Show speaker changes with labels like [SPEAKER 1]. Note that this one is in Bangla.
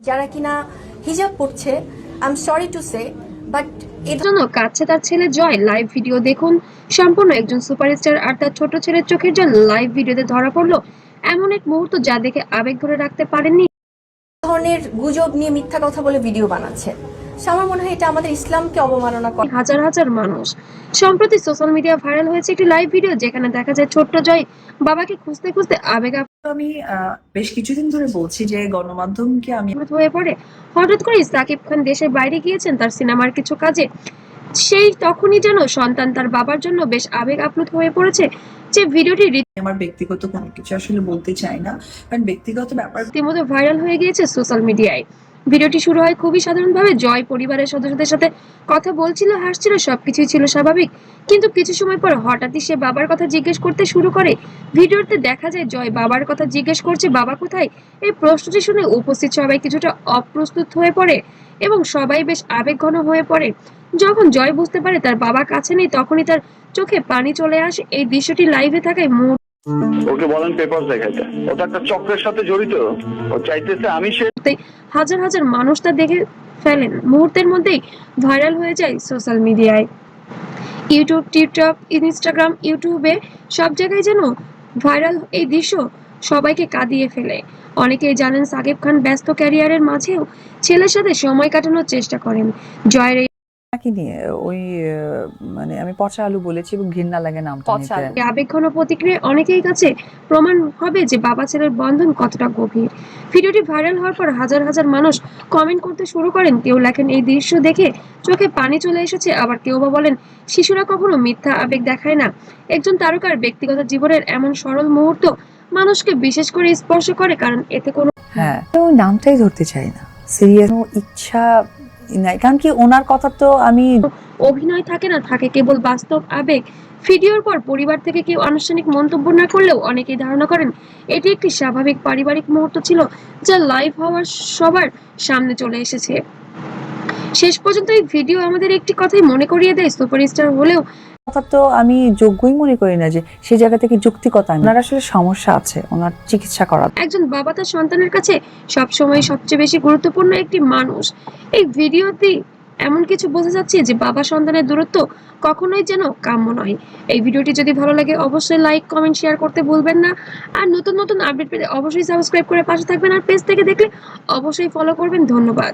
[SPEAKER 1] যারা কিনা হিজাব পড়ছে, I am sorry to say, but
[SPEAKER 2] এর জন্য কাছে তার ছেলে জয়। লাইভ ভিডিও দেখুন সম্পূর্ণ। একজন সুপারস্টার আর তার ছোট ছেলের চোখের জল লাইভ ভিডিওতে ধরা পড়লো। এমন এক মুহূর্ত যা দেখে আবেগ ধরে রাখতে পারেননি।
[SPEAKER 1] ধরনের গুজব নিয়ে মিথ্যা কথা বলে ভিডিও বানাচ্ছে। আমার মনে হয় এটা আমাদের ইসলামকে অবমাননা করে।
[SPEAKER 2] হাজার হাজার মানুষ। সম্প্রতি সোশ্যাল মিডিয়া ভাইরাল হয়েছে একটি লাইভ ভিডিও যেখানে দেখা যায় ছোট্ট জয় বাবাকে খুঁজতে খুঁজতে আবেগ
[SPEAKER 3] আমি বেশ কিছুদিন ধরে বলছি যে গণমাধ্যমকে আমি
[SPEAKER 2] হয়ে পড়ে। হঠাৎ করে সাকিব খান দেশের বাইরে গিয়েছেন তার সিনেমার কিছু কাজে। সেই তখনই যেন সন্তান তার বাবার জন্য বেশ আবেগ আপ্লুত হয়ে পড়েছে। যে ভিডিওটি
[SPEAKER 3] আমার ব্যক্তিগত কোনো কিছু আসলে বলতে চাই না, কারণ ব্যক্তিগত ব্যাপার
[SPEAKER 2] রীতিমতো ভাইরাল হয়ে গিয়েছে সোশ্যাল মিডিয়ায়। ভিডিওটি শুরু হয় খুবই সাধারণভাবে। জয় পরিবারের সদস্যদের সাথে কথা বলছিল, হাসছিল, সবকিছুই ছিল স্বাভাবিক। কিন্তু কিছু সময় পর হঠাৎই সে বাবার কথা জিজ্ঞেস করতে শুরু করে। ভিডিওতে দেখা যায় জয় বাবার কথা জিজ্ঞেস করছে, বাবা কোথায়। এই প্রশ্নটি শুনে উপস্থিত সবাই কিছুটা অপ্রস্তুত হয়ে পড়ে এবং সবাই বেশ আবেগঘন হয়ে পড়ে। যখন জয় বুঝতে পারে তার বাবা কাছে নেই তখনই তার চোখে পানি চলে আসে। এই দৃশ্যটি লাইভে থাকায়
[SPEAKER 4] ওকে বলেন পেপার দেখাইতে, ওটা একটা চক্রের সাথে জড়িত। ও চাইতেছে আমি সে
[SPEAKER 2] হাজার হাজার মানুষ তা দেখে ফেলেন। মুহূর্তের মধ্যেই ভাইরাল হয়ে যায় সোশ্যাল মিডিয়ায়। ইউটিউব, টিকটক, ইনস্টাগ্রাম, ইউটিউবে সব জায়গায় যেন ভাইরাল এই দৃশ্য সবাইকে কাঁদিয়ে ফেলে। অনেকেই জানেন সাকিব খান ব্যস্ত ক্যারিয়ারের মাঝেও ছেলের সাথে সময় কাটানোর চেষ্টা করেন। জয়ের
[SPEAKER 5] কি নিয়ে ওই মানে আমি পচা আলু বলেছি এবং ঘৃণা লাগে নামটা নিতে।
[SPEAKER 2] আবেগঘন প্রতিক্রিয়া অনেকের কাছে প্রমাণ হবে যে বাবা ছেলের বন্ধন কতটা গভীর। ভিডিওটি ভাইরাল হওয়ার পর হাজার হাজার মানুষ কমেন্ট করতে শুরু করেন। কেউ লেখেন এই দৃশ্য দেখে চোখে পানি চলে এসেছে, আবার কেউ বা বলেন শিশুরা কখনো মিথ্যা আবেগ দেখায় না। একজন তারকার ব্যক্তিগত জীবনের এমন সরল মুহূর্ত মানুষকে বিশেষ করে স্পর্শ করে, কারণ এতে কোনো
[SPEAKER 5] হ্যাঁ, তো নামটাই ধরতে চাই না, সিরিয়াস ইচ্ছা নাই, কারণ কি ওনার কথা তো আমি
[SPEAKER 2] অভিনয় থাকে না, থাকে কেবল বাস্তব আবেগ। ভিডিওর পর পরিবার থেকে কেউ আনুষ্ঠানিক মন্তব্য না করলেও অনেকেই ধারণা করেন এটি একটি স্বাভাবিক পারিবারিক মুহূর্ত ছিল যা লাইভ হওয়ার সবার সামনে চলে এসেছে। শেষ পর্যন্ত এই ভিডিও আমাদের একটি কথাই মনে করিয়ে দেয়, সুপারস্টার হলেও
[SPEAKER 5] কথা তো আমি যোগ্যই মনে করি না যে সেই জায়গা থেকে যুক্তিকতা। ওনার আসলে সমস্যা আছে, ওনার চিকিৎসা করা।
[SPEAKER 2] একজন বাবা তার সন্তানের কাছে সবসময় সবচেয়ে বেশি গুরুত্বপূর্ণ একটি মানুষ। এই ভিডিওতে এমন কিছু বোঝা যাচ্ছে যে বাবা সন্তানের দূরত্ব কখনোই যেন কাম্য নয়। এই ভিডিওটি যদি ভালো লাগে অবশ্যই লাইক, কমেন্ট, শেয়ার করতে ভুলবেন না। আর নতুন নতুন আপডেট পেতে অবশ্যই সাবস্ক্রাইব করে পাশে থাকবেন। আর পেজ থেকে দেখলে অবশ্যই ফলো করবেন। ধন্যবাদ।